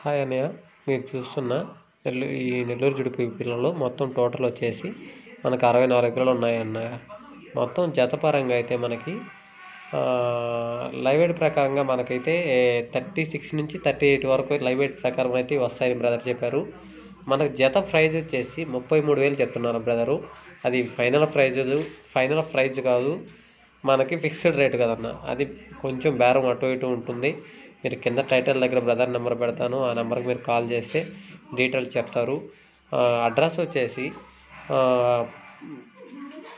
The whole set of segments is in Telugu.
హాయ్ అన్నయ్య, మీరు చూస్తున్న ఈ నెల్లూరు జుడిపి పిల్లలు మొత్తం టోటల్ వచ్చేసి మనకు 64 పిల్లలు ఉన్నాయన్నయ్య. మొత్తం జతపరంగా అయితే మనకి లైవ్ వెయిట్ ప్రకారంగా మనకైతే 36 నుంచి 38 వరకు లైవ్ వెయిట్ ప్రకారం అయితే వస్తాయని బ్రదర్ చెప్పారు. మనకు జత ప్రైజ్ వచ్చేసి 33,000 చెప్తున్నారు బ్రదరు. అది ఫైనల్ ప్రైజ్ కాదు, మనకి ఫిక్స్డ్ రేట్ కదన్న. అది కొంచెం బేరం అటు ఇటు ఉంటుంది. మీరు కింద టైటిల్ దగ్గర బ్రదర్ నెంబర్ పెడతాను, ఆ నెంబర్కి మీరు కాల్ చేస్తే డీటెయిల్స్ చెప్తారు. అడ్రస్ వచ్చేసి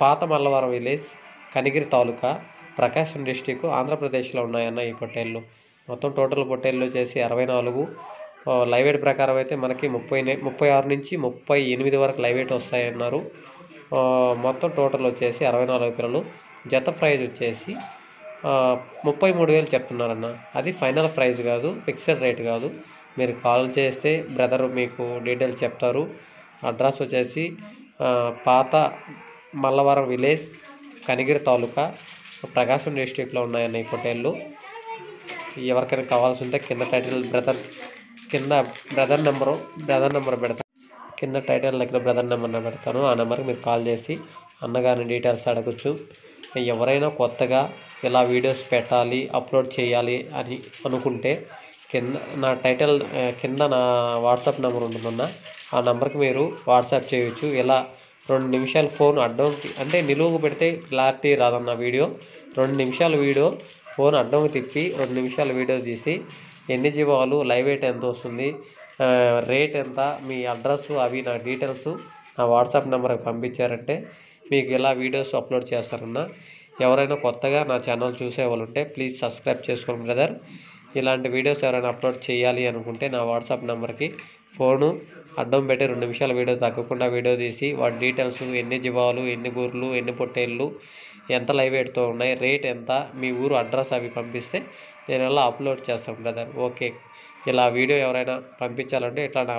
పాత మల్లవరం విలేజ్, కనిగిరి తాలూకా, ప్రకాశం డిస్టిక్, ఆంధ్రప్రదేశ్లో ఉన్నాయన్న ఈ పొట్టేళ్ళు. మొత్తం టోటల్ పొట్టేళ్ళు వచ్చేసి 64. లైవ్ వెయిట్ ప్రకారం అయితే మనకి 36 నుంచి 38 వరకు లైవ్ వెయిట్ వస్తాయన్నారు. మొత్తం టోటల్ వచ్చేసి 64 పిల్లలు. జత ప్రైజ్ వచ్చేసి 33,000 చెప్తున్నారన్న. అది ఫైనల్ ప్రైజ్ కాదు, ఫిక్స్డ్ రేట్ కాదు. మీరు కాల్ చేస్తే బ్రదర్ మీకు డీటెయిల్స్ చెప్తారు. అడ్రస్ వచ్చేసి పాత మల్లవరం విలేజ్, కనిగిరి తాలూకా, ప్రకాశం డిస్టిక్లో ఉన్నాయన్న ఈ పొట్టేళ్ళు. ఎవరికైనా కావాల్సి ఉంటే కింద టైటిల్ బ్రదర్ నెంబర్ పెడతాను. కింద టైటిల్ దగ్గర బ్రదర్ నెంబర్ పెడతాను, ఆ నెంబర్కి మీరు కాల్ చేసి అన్నగారిని డీటెయిల్స్ అడగచ్చు. ఎవరైనా కొత్తగా ఇలా వీడియోస్ పెట్టాలి, అప్లోడ్ చేయాలి అని అనుకుంటే కింద నా వాట్సాప్ నెంబర్ ఉంటుందన్న. ఆ నెంబర్కి మీరు వాట్సాప్ చేయవచ్చు. ఇలా 2 నిమిషాలు ఫోన్ అడ్డంకి అంటే నిలువుకు పెడితే క్లారిటీ రాదన్న వీడియో. 2 నిమిషాల వీడియో ఫోన్ అడ్డంకి తిప్పి 2 నిమిషాల వీడియో తీసి ఎన్ని జీవాలు, లైవ్ వెయిట్ ఎంత వస్తుంది, రేట్ ఎంత, మీ అడ్రస్ అవి నా డీటెయిల్స్ నా వాట్సాప్ నెంబర్కి పంపించారంటే మీకు ఇలా వీడియోస్ అప్లోడ్ చేస్తారన్న. ఎవరైనా కొత్తగా నా ఛానల్ చూసే వాళ్ళు ఉంటే ప్లీజ్ సబ్స్క్రైబ్ చేసుకోండి బ్రదర్. ఇలాంటి వీడియోస్ ఎవరైనా అప్లోడ్ చేయాలి అనుకుంటే నా వాట్సాప్ నెంబర్కి ఫోను అడ్డం పెట్టి 2 నిమిషాల వీడియో తగ్గకుండా వీడియో తీసి వాటి డీటెయిల్స్, ఎన్ని జీవాలు, ఎన్ని గూర్లు, ఎన్ని పొట్టేళ్ళు, ఎంత లైవ్ వెయిట్తో ఉన్నాయి, రేట్ ఎంత, మీ ఊరు అడ్రస్ అవి పంపిస్తే నేను ఎలా అప్లోడ్ చేస్తాను బ్రదర్. ఓకే, ఇలా వీడియో ఎవరైనా పంపించాలంటే ఇట్లా